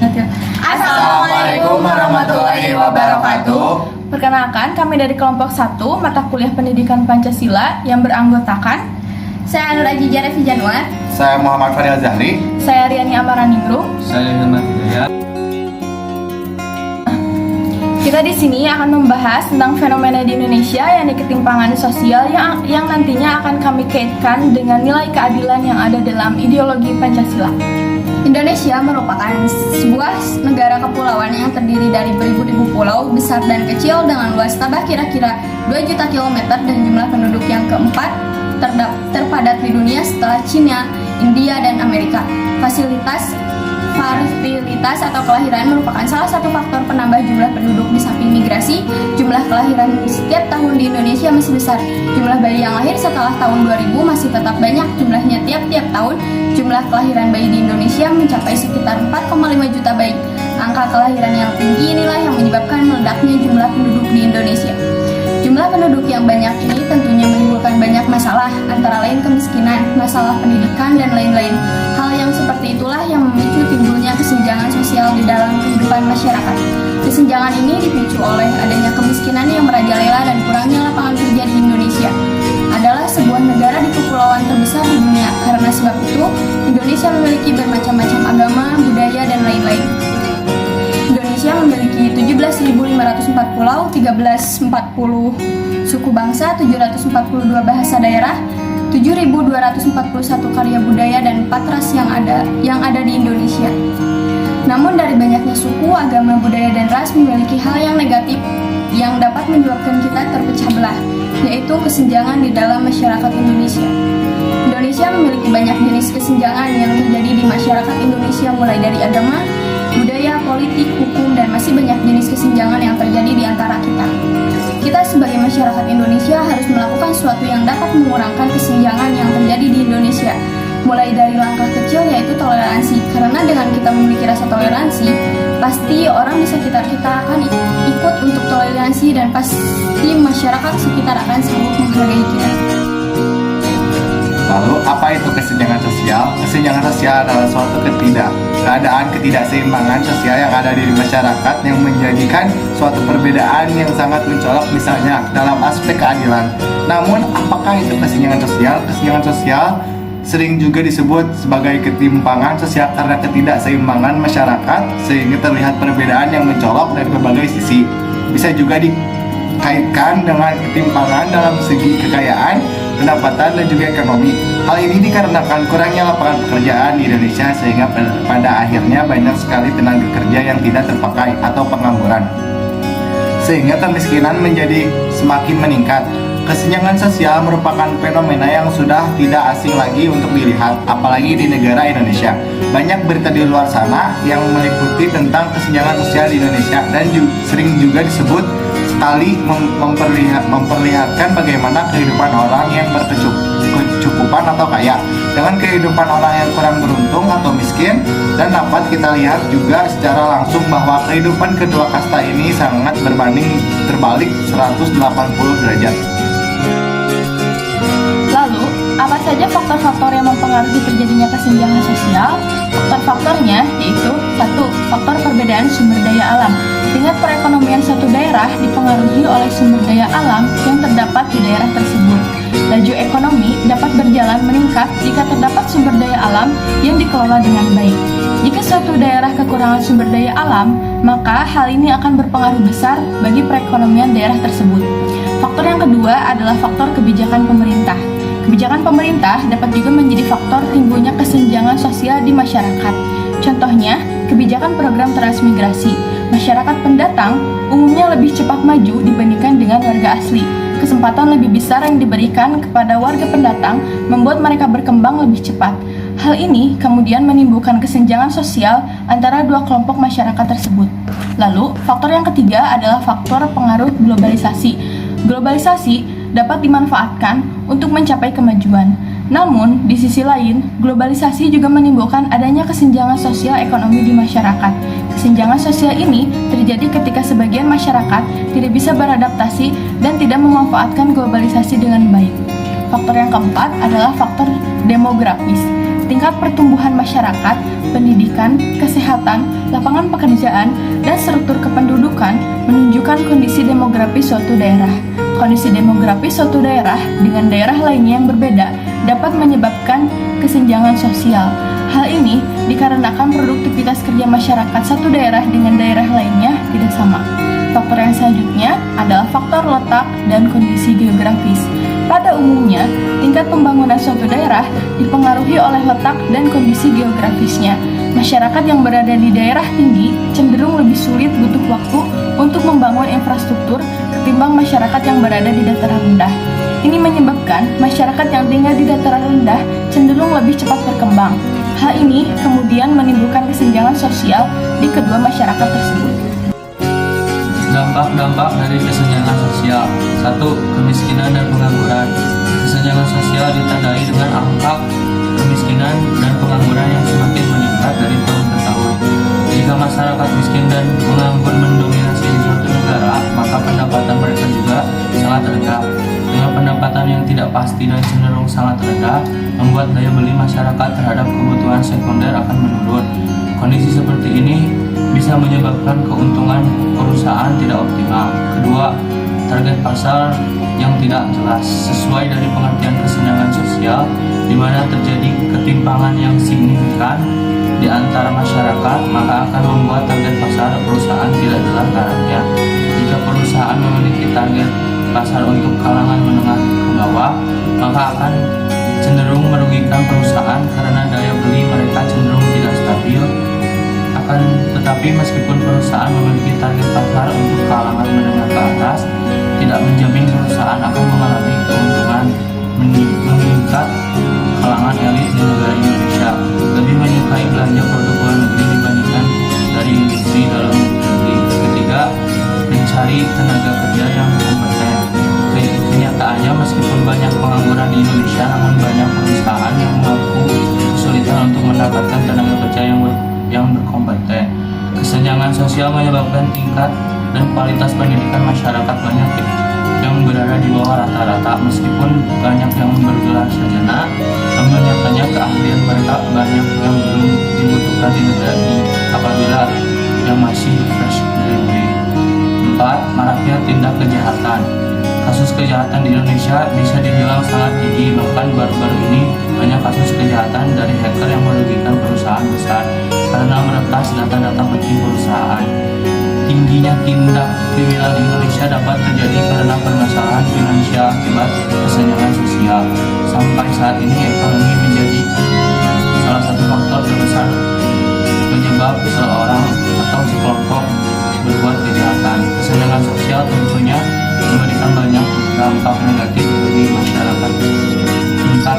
Assalamualaikum warahmatullahi wabarakatuh. Perkenalkan, kami dari kelompok 1 mata kuliah Pendidikan Pancasila yang beranggotakan Saya Nur Ajijah Revi Januar. Saya Muhammad Fadil Zahri. saya Riani Amaraningrum. Saya Hilman Hidayat. Kita di sini akan membahas tentang fenomena di Indonesia yang ketimpangan sosial yang nantinya akan kami kaitkan dengan nilai keadilan yang ada dalam ideologi Pancasila. Indonesia merupakan sebuah negara kepulauan yang terdiri dari beribu-ribu pulau besar dan kecil dengan luas tabah kira-kira 2 juta kilometer dan jumlah penduduk yang keempat terpadat di dunia setelah Cina, India, dan Amerika. Fertilitas atau kelahiran merupakan salah satu faktor penambah jumlah penduduk di samping migrasi. Jumlah kelahiran setiap tahun di Indonesia masih besar. Jumlah bayi yang lahir setelah tahun 2000 masih tetap banyak jumlahnya tiap-tiap tahun. Jumlah kelahiran bayi di Indonesia mencapai sekitar 4,5 juta bayi. Angka kelahiran yang tinggi inilah yang menyebabkan meledaknya jumlah penduduk di Indonesia. Jumlah penduduk yang banyak ini tentunya menimbulkan banyak masalah, antara lain kemiskinan, masalah pendidikan, dan lain-lain. Hal yang seperti itulah yang memicu timbulnya kesenjangan sosial di dalam kehidupan masyarakat. Kesenjangan ini dipicu oleh adanya kemiskinan yang merajalela dan kurangnya lapangan kerja di Indonesia. Adalah sebuah negara di kepulauan terbesar di dunia. Karena sebab itu, Indonesia memiliki bermacam-macam agama, budaya, dan lain-lain. Indonesia memiliki 17.504 pulau, 1340 suku bangsa, 742 bahasa daerah, 7.241 karya budaya, dan 4 ras yang ada di Indonesia. Namun dari banyaknya suku, agama, budaya, dan ras memiliki hal yang negatif yang dapat menyebabkan kita terpecah belah, yaitu kesenjangan di dalam masyarakat Indonesia. Indonesia memiliki banyak jenis kesenjangan yang terjadi di masyarakat Indonesia, mulai dari agama, budaya, politik, hukum, dan masih banyak jenis kesenjangan yang terjadi di antara kita. Kita sebagai masyarakat Indonesia harus melakukan sesuatu yang dapat mengurangkan kesenjangan yang terjadi di Indonesia. Mulai dari langkah kecil, yaitu toleransi. Karena dengan kita memiliki rasa toleransi, pasti orang di sekitar kita akan ikut untuk toleransi, dan pasti masyarakat sekitar akan sanggup menghargai kita. Lalu, apa itu kesenjangan sosial? Kesenjangan sosial adalah suatu keadaan ketidakseimbangan sosial yang ada di masyarakat yang menjadikan suatu perbedaan yang sangat mencolok, misalnya dalam aspek keadilan. Namun, apakah itu kesenjangan sosial? Kesenjangan sosial sering juga disebut sebagai ketimpangan sosial karena ketidakseimbangan masyarakat, sehingga terlihat perbedaan yang mencolok dari berbagai sisi. Bisa juga dikaitkan dengan ketimpangan dalam segi kekayaan, pendapatan, dan juga ekonomi. Hal ini dikarenakan kurangnya lapangan pekerjaan di Indonesia, sehingga pada akhirnya banyak sekali tenaga kerja yang tidak terpakai atau pengangguran, sehingga kemiskinan menjadi semakin meningkat. Kesenjangan sosial merupakan fenomena yang sudah tidak asing lagi untuk dilihat, apalagi di negara Indonesia. Banyak berita di luar sana yang meliputi tentang kesenjangan sosial di Indonesia, dan sering juga disebut sekali memperlihatkan bagaimana kehidupan orang yang berkecukupan atau kaya dengan kehidupan orang yang kurang beruntung atau miskin. Dan dapat kita lihat juga secara langsung bahwa kehidupan kedua kasta ini sangat terbalik 180 derajat. Lalu, apa saja faktor-faktor yang mempengaruhi terjadinya kesenjangan sosial? Faktor-faktornya yaitu 1. Faktor perbedaan sumber daya alam. Tingkat perekonomian suatu daerah dipengaruhi oleh sumber daya alam yang terdapat di daerah tersebut. Laju ekonomi dapat berjalan meningkat jika terdapat sumber daya alam yang dikelola dengan baik. Jika suatu daerah kekurangan sumber daya alam, maka hal ini akan berpengaruh besar bagi perekonomian daerah tersebut. Faktor yang kedua adalah faktor kebijakan pemerintah. Kebijakan pemerintah dapat juga menjadi faktor timbulnya kesenjangan sosial di masyarakat. Contohnya, kebijakan program transmigrasi. Masyarakat pendatang umumnya lebih cepat maju dibandingkan dengan warga asli. Kesempatan lebih besar yang diberikan kepada warga pendatang membuat mereka berkembang lebih cepat. Hal ini kemudian menimbulkan kesenjangan sosial antara dua kelompok masyarakat tersebut. Lalu, faktor yang ketiga adalah faktor pengaruh globalisasi. Globalisasi dapat dimanfaatkan untuk mencapai kemajuan. Namun, di sisi lain, globalisasi juga menimbulkan adanya kesenjangan sosial ekonomi di masyarakat. Kesenjangan sosial ini terjadi ketika sebagian masyarakat tidak bisa beradaptasi dan tidak memanfaatkan globalisasi dengan baik. Faktor yang keempat adalah faktor demografis. tingkat pertumbuhan masyarakat, pendidikan, kesehatan, lapangan pekerjaan, dan struktur kependudukan menunjukkan kondisi demografis suatu daerah. Kondisi demografis suatu daerah dengan daerah lainnya yang berbeda dapat menyebabkan kesenjangan sosial. Hal ini dikarenakan produktivitas kerja masyarakat satu daerah dengan daerah lainnya tidak sama. Faktor yang selanjutnya adalah faktor letak dan kondisi geografis. Pada umumnya, tingkat pembangunan suatu daerah dipengaruhi oleh letak dan kondisi geografisnya. Masyarakat yang berada di daerah tinggi cenderung lebih sulit butuh waktu untuk membangun infrastruktur ketimbang masyarakat yang berada di dataran rendah. Ini menyebabkan masyarakat yang tinggal di dataran rendah cenderung lebih cepat berkembang. Hal ini kemudian menimbulkan kesenjangan sosial di kedua masyarakat tersebut. Dampak-dampak dari kesenjangan sosial. 1. Kemiskinan dan pengangguran. Kesenjangan sosial ditandai dengan angka kemiskinan dan pengangguran yang semakin meningkat dari tahun ke tahun. Jika masyarakat miskin dan penganggur mendominasi di suatu negara, maka pendapatan mereka juga sangat rendah. Dengan pendapatan yang tidak pasti dan cenderung sangat rendah, membuat daya beli masyarakat terhadap kebutuhan sekunder akan menurun. Kondisi seperti ini bisa menyebabkan keuntungan perusahaan tidak optimal. Kedua, target pasar yang tidak jelas. Sesuai dari pengertian kesenjangan sosial, di mana terjadi ketimpangan yang signifikan di antara masyarakat, maka akan membuat target pasar perusahaan tidak jelas arahnya. Jika perusahaan memiliki target pasar untuk kalangan menengah ke bawah, maka akan cenderung merugikan perusahaan karena daya beli mereka cenderung tidak stabil. Akan tetapi meskipun perusahaan memiliki target pasar untuk kalangan menengah ke atas, tidak menjamin perusahaan akan mengalami keuntungan. Meningkat kalangan elit di negara Indonesia lebih menyukai belanja produk luar negeri dibandingkan dari industri dalam negeri. Ketiga, mencari tenaga kerja yang kompeten. Kenyataannya meskipun banyak pengangguran di Indonesia, namun banyak perusahaan yang mengaku kesulitan untuk mendapatkan tenaga kerja yang berkompeten. Kesenjangan sosial menyebabkan tingkat dan kualitas pendidikan masyarakat banyak yang berada di bawah rata-rata. Meskipun banyak yang bergelar sarjana, namun nyatanya keahlian mereka banyak yang belum dibutuhkan di negara ini apabila yang masih fresh graduate. 4. Maraknya tindak kejahatan. Kasus kejahatan di Indonesia bisa dibilang sangat tinggi, bahkan baru-baru ini banyak kasus kejahatan dari hacker yang merugikan perusahaan besar karena meretas data-data penting perusahaan. Tingginya tindak kriminal di Indonesia dapat terjadi karena permasalahan finansial akibat kesenjangan sosial. Sampai saat ini ekonomi menjadi salah satu faktor terbesar penyebab seseorang atau sekelompok berbuat kejahatan. Kesenjangan sosial tentunya memberikan banyak dampak negatif bagi masyarakat. 4.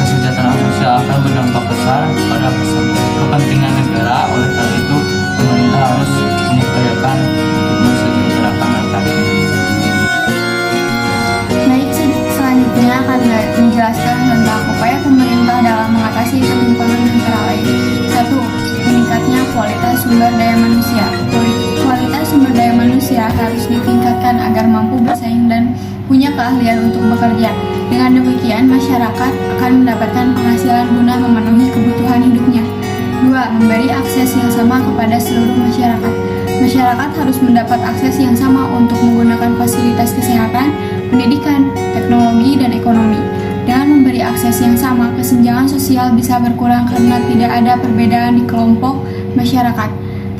Kesejahteraan sosial akan berdampak besar pada kepentingan negara. Oleh karena itu, pemerintah harus mengupayakan untuk mensejahterakan rakyat. Baik, selanjutnya akan menjelaskan tentang upaya pemerintah dalam mengatasi ketimpangan antara lain. 1. Meningkatnya kualitas sumber daya manusia. Kualitas sumber daya manusia harus ditingkatkan agar mampu bersaing dan punya keahlian untuk bekerja. Dengan demikian, masyarakat akan mendapatkan penghasilan guna memenuhi kebutuhan hidupnya. 2. Memberi akses yang sama kepada seluruh masyarakat. Masyarakat harus mendapat akses yang sama untuk menggunakan fasilitas kesehatan, pendidikan, teknologi, dan ekonomi. Dengan memberi akses yang sama, kesenjangan sosial bisa berkurang karena tidak ada perbedaan di kelompok masyarakat.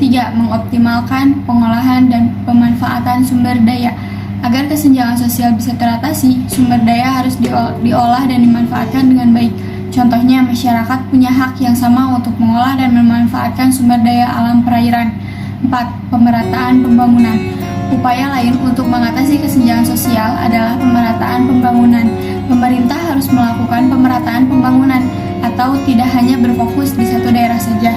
3. Mengoptimalkan pengolahan dan pemanfaatan sumber daya. Agar kesenjangan sosial bisa teratasi, sumber daya harus diolah dan dimanfaatkan dengan baik. Contohnya, masyarakat punya hak yang sama untuk mengolah dan memanfaatkan sumber daya alam perairan. 4. Pemerataan pembangunan. Upaya lain untuk mengatasi kesenjangan sosial adalah pemerataan pembangunan. Pemerintah harus melakukan pemerataan pembangunan atau tidak hanya berfokus di satu daerah saja.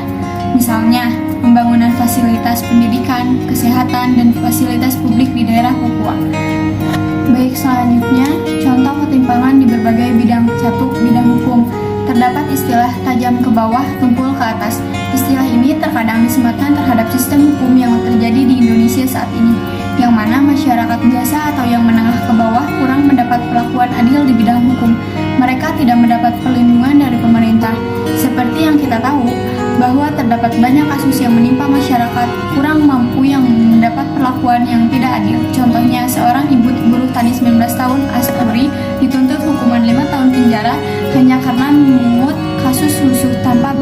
Misalnya, pembangunan fasilitas pendidikan, kesehatan, dan fasilitas publik di daerah Papua. Baik, selanjutnya, contoh ketimpangan di berbagai bidang. 1. Bidang hukum. Terdapat istilah tajam ke bawah, tumpul ke atas. Istilah ini terkadang disematkan terhadap sistem hukum yang terjadi di Indonesia saat ini, yang mana masyarakat biasa atau yang menengah ke bawah kurang mendapat perlakuan adil di bidang hukum. Mereka tidak mendapat perlindungan dari pemerintah, kita tahu bahwa terdapat banyak kasus yang menimpa masyarakat kurang mampu yang mendapat perlakuan yang tidak adil. Contohnya, seorang ibu buruh tani 19 tahun Asturi dituntut hukuman 5 tahun penjara hanya karena memungut kasus lusuh tanpa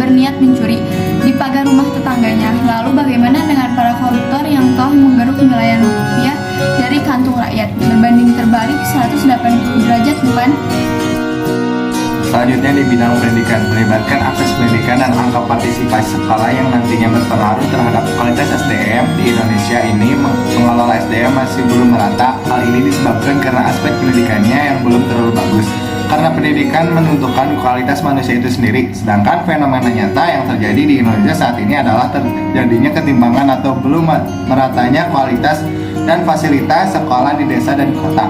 berniat mencuri di pagar rumah tetangganya. Lalu bagaimana dengan para koruptor yang telah menggeruk miliaran rupiah dari kantung rakyat? Berbanding terbalik 180 derajat, bukan? Selanjutnya di bidang pendidikan, melibatkan akses pendidikan dan angka partisipasi sekolah yang nantinya berpengaruh terhadap kualitas SDM di Indonesia ini. Mengelola SDM masih belum merata. Hal ini disebabkan karena aspek pendidikannya yang belum terlalu bagus. Karena pendidikan menentukan kualitas manusia itu sendiri, sedangkan fenomena nyata yang terjadi di Indonesia saat ini adalah terjadinya ketimpangan atau belum meratanya kualitas dan fasilitas sekolah di desa dan kota.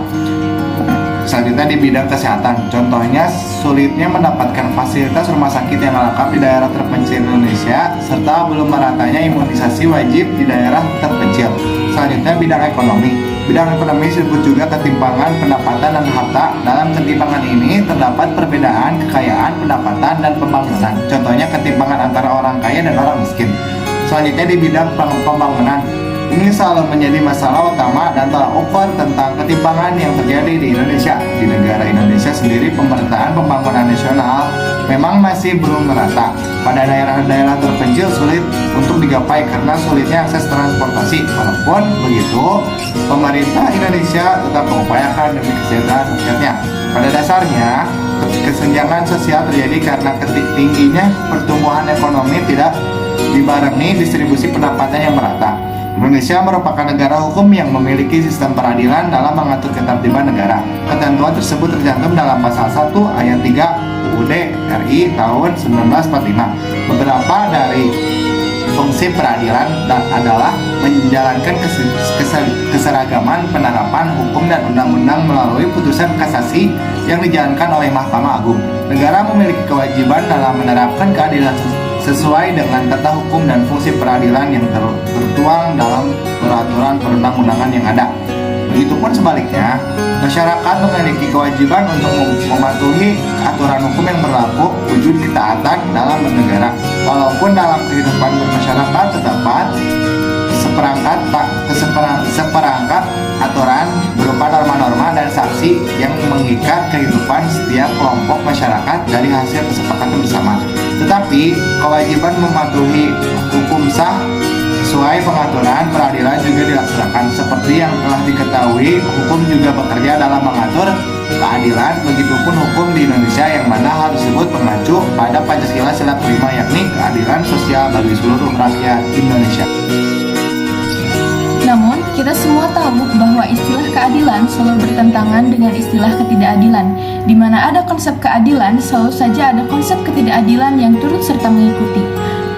Selanjutnya di bidang kesehatan, contohnya sulitnya mendapatkan fasilitas rumah sakit yang lengkap di daerah terpencil Indonesia, serta belum meratanya imunisasi wajib di daerah terpencil. Selanjutnya bidang ekonomi. Bidang ekonomi disebut juga ketimpangan pendapatan dan harta. Dalam ketimpangan ini terdapat perbedaan kekayaan, pendapatan, dan pembangunan. Contohnya ketimpangan antara orang kaya dan orang miskin. Selanjutnya di bidang pembangunan. Ini selalu menjadi masalah utama dan tolak ukur tentang ketimpangan yang terjadi di Indonesia. Di negara Indonesia sendiri, pemerataan pembangunan nasional memang masih belum merata. Pada daerah-daerah terpencil sulit untuk digapai karena sulitnya akses transportasi. Walaupun begitu, pemerintah Indonesia tetap mengupayakan demi kesejahteraan rakyatnya. Pada dasarnya, kesenjangan sosial terjadi karena tingginya pertumbuhan ekonomi tidak dibarengi distribusi pendapatan yang merata. Indonesia merupakan negara hukum yang memiliki sistem peradilan dalam mengatur ketertiban negara. Ketentuan tersebut tercantum dalam pasal 1 ayat 3 UUD RI tahun 1945. Beberapa dari fungsi peradilan adalah menjalankan keseragaman penerapan hukum dan undang-undang melalui putusan kasasi yang dijalankan oleh Mahkamah Agung. Negara memiliki kewajiban dalam menerapkan keadilan sesuai dengan tata hukum dan fungsi peradilan yang tertuang dalam peraturan perundang-undangan yang ada. Begitupun sebaliknya, masyarakat memiliki kewajiban untuk mematuhi aturan hukum yang berlaku, wujud ketaatan dalam bernegara. Walaupun dalam kehidupan bermasyarakat terdapat seperangkat aturan berupa norma-norma dan sanksi yang mengikat kehidupan setiap kelompok masyarakat dari hasil kesepakatan bersama. Tetapi kewajiban mematuhi hukum sah sesuai pengaturan peradilan juga dilaksanakan. Seperti yang telah diketahui, hukum juga bekerja dalam mengatur keadilan. Begitupun hukum di Indonesia yang mana hal tersebut mengacu pada Pancasila sila kelima, yakni keadilan sosial bagi seluruh rakyat Indonesia. Namun, kita semua tahu bahwa istilah keadilan selalu bertentangan dengan istilah ketidakadilan. Di mana ada konsep keadilan, selalu saja ada konsep ketidakadilan yang turut serta mengikuti.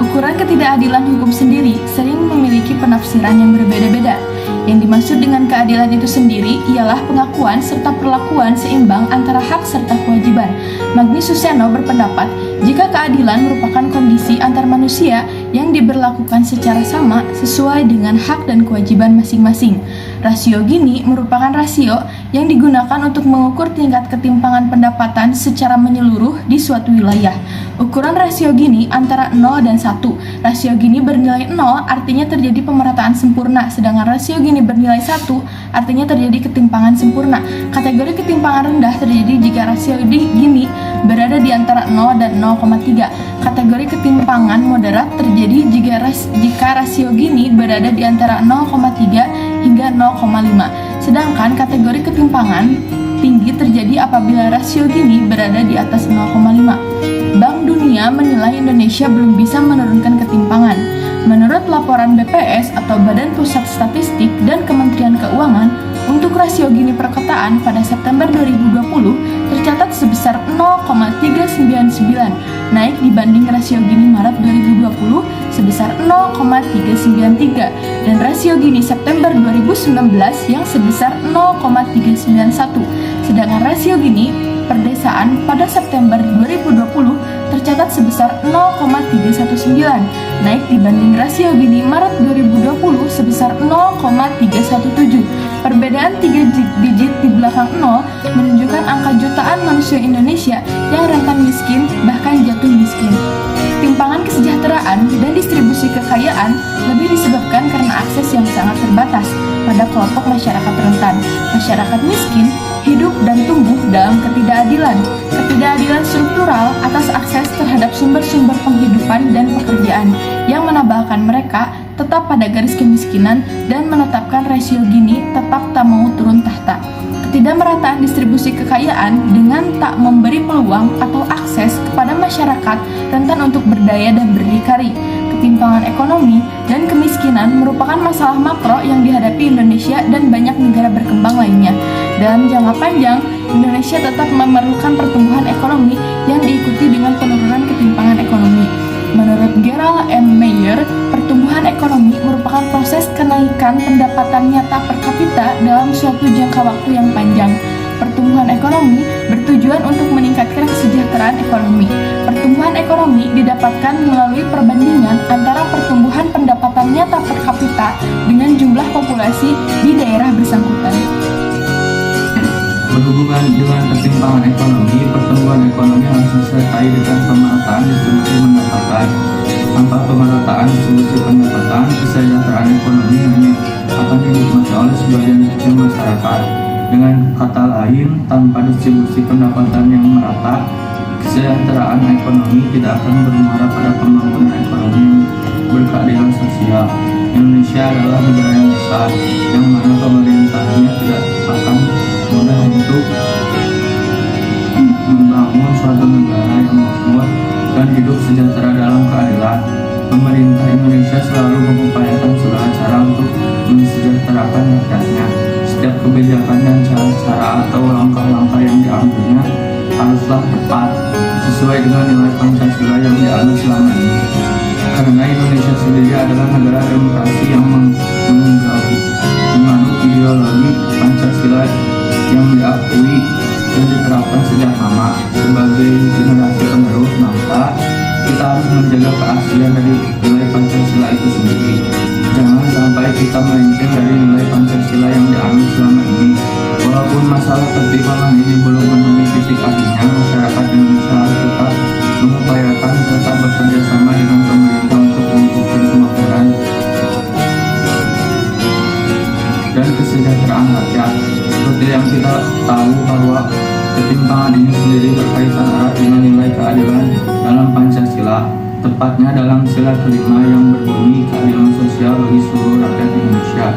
Ukuran ketidakadilan hukum sendiri sering memiliki penafsiran yang berbeda-beda. Yang dimaksud dengan keadilan itu sendiri ialah pengakuan serta perlakuan seimbang antara hak serta kewajiban. Magni Suseno berpendapat, jika keadilan merupakan kondisi antar manusia yang diberlakukan secara sama sesuai dengan hak dan kewajiban masing-masing. Rasio Gini merupakan rasio yang digunakan untuk mengukur tingkat ketimpangan pendapatan secara menyeluruh di suatu wilayah. Ukuran rasio Gini antara 0 dan 1. Rasio Gini bernilai 0 artinya terjadi pemerataan sempurna, sedangkan rasio Gini bernilai 1 artinya terjadi ketimpangan sempurna. Kategori ketimpangan rendah terjadi jika rasio Gini berada di antara 0 dan 0,3. Kategori ketimpangan moderat terjadi jika rasio Gini berada di antara 0,3 hingga 0,5. Sedangkan kategori ketimpangan tinggi terjadi apabila rasio Gini berada di atas 0,5. Bank Dunia menilai Indonesia belum bisa menurunkan ketimpangan. Menurut laporan BPS atau Badan Pusat Statistik dan Kementerian Keuangan, untuk rasio Gini perkotaan pada September 2020 tercatat sebesar 0,399, naik dibanding rasio Gini Maret 2020 sebesar 0,393 dan rasio Gini September 2019 yang sebesar 0,391. Sedangkan rasio Gini perdesaan pada September 2020 tercatat sebesar 0,319, naik dibanding rasio Gini Maret 2020 sebesar 0,317. Perbedaan 3 digit di belakang 0 menunjukkan angka jutaan manusia Indonesia yang rentan miskin bahkan jatuh miskin. Ketimpangan kesejahteraan dan distribusi kekayaan lebih disebabkan karena akses yang sangat terbatas pada kelompok masyarakat rentan. Masyarakat miskin hidup dan tumbuh dalam ketidakadilan. Ketidakadilan struktural atas akses terhadap sumber-sumber penghidupan dan pekerjaan yang menambahkan mereka tetap pada garis kemiskinan dan menetapkan rasio Gini tetap tak mau turun tahta. Ketidakmerataan distribusi kekayaan dengan tak memberi peluang atau akses kepada masyarakat rentan untuk berdaya dan berdikari. Ketimpangan ekonomi dan kemiskinan merupakan masalah makro yang dihadapi Indonesia dan banyak negara berkembang lainnya. Dalam jangka panjang, Indonesia tetap memerlukan pertumbuhan ekonomi yang diikuti dengan penurunan ketimpangan ekonomi. Menurut Gerald M. Mayer, pertumbuhan ekonomi merupakan proses kenaikan pendapatan nyata per kapita dalam suatu jangka waktu yang panjang. Pertumbuhan ekonomi bertujuan untuk meningkatkan kesejahteraan ekonomi. Pertumbuhan ekonomi didapatkan melalui perbandingan antara pertumbuhan pendapatan nyata per kapita dengan jumlah populasi di daerah bersangkutan. Berhubungan dengan ketimpangan ekonomi, pertumbuhan ekonomi harus disertai dengan pemerataan distribusi pendapatan. Tanpa pemerataan distribusi pendapatan, kesejahteraan ekonomi hanya akan dinikmati oleh sebagian kecil masyarakat. Dengan kata lain, tanpa distribusi pendapatan yang merata, kesejahteraan ekonomi tidak akan bermuara pada pembangunan ekonomi yang berkeadilan sosial. Indonesia adalah negara yang besar, yang mana pemerintahnya tidak akan mudah untuk membangun suatu negara yang makmur dan hidup sejahtera dalam keadilan. Pemerintah Indonesia selalu mengupayakan segala cara untuk mensejahterakan rakyatnya. Setiap kebijakan dan cara-cara atau langkah-langkah yang diambilnya haruslah tepat, sesuai dengan nilai Pancasila yang dianut selama ini. Karena Indonesia sendiri adalah negara demokrasi yang menganut ideologi Pancasila yang diakui dan diterapkan sejak lama. Sebagai generasi penerus bangsa, kita harus menjaga keaslian dari nilai Pancasila itu sendiri. Jangan sampai kita melenceng dari nilai Pancasila yang dianut selama ini. Walaupun masalah ketimpangan ini belum menemui titik akhirnya, masyarakat Indonesia harus tetap mengupayakan serta bekerja sama dengan pemerintah untuk mewujudkan kemakmuran dan kesejahteraan rakyat. Seperti yang kita tahu bahwa ketimpangan ini sendiri berkaitan erat dengan nilai keadilan dalam Pancasila, tepatnya dalam sila kelima yang berbunyi keadilan sosial bagi seluruh rakyat Indonesia.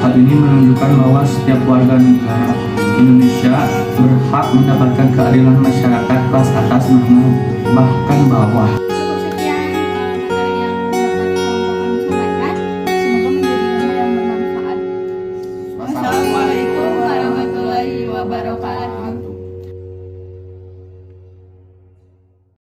Hal ini menunjukkan bahwa setiap warga negara Indonesia berhak mendapatkan keadilan masyarakat kelas atas bahkan bawah. Cukup sekian materi yang dapat kami sampaikan. Semoga menjadi ilmu yang bermanfaat. Wassalamualaikum warahmatullahi wabarakatuh.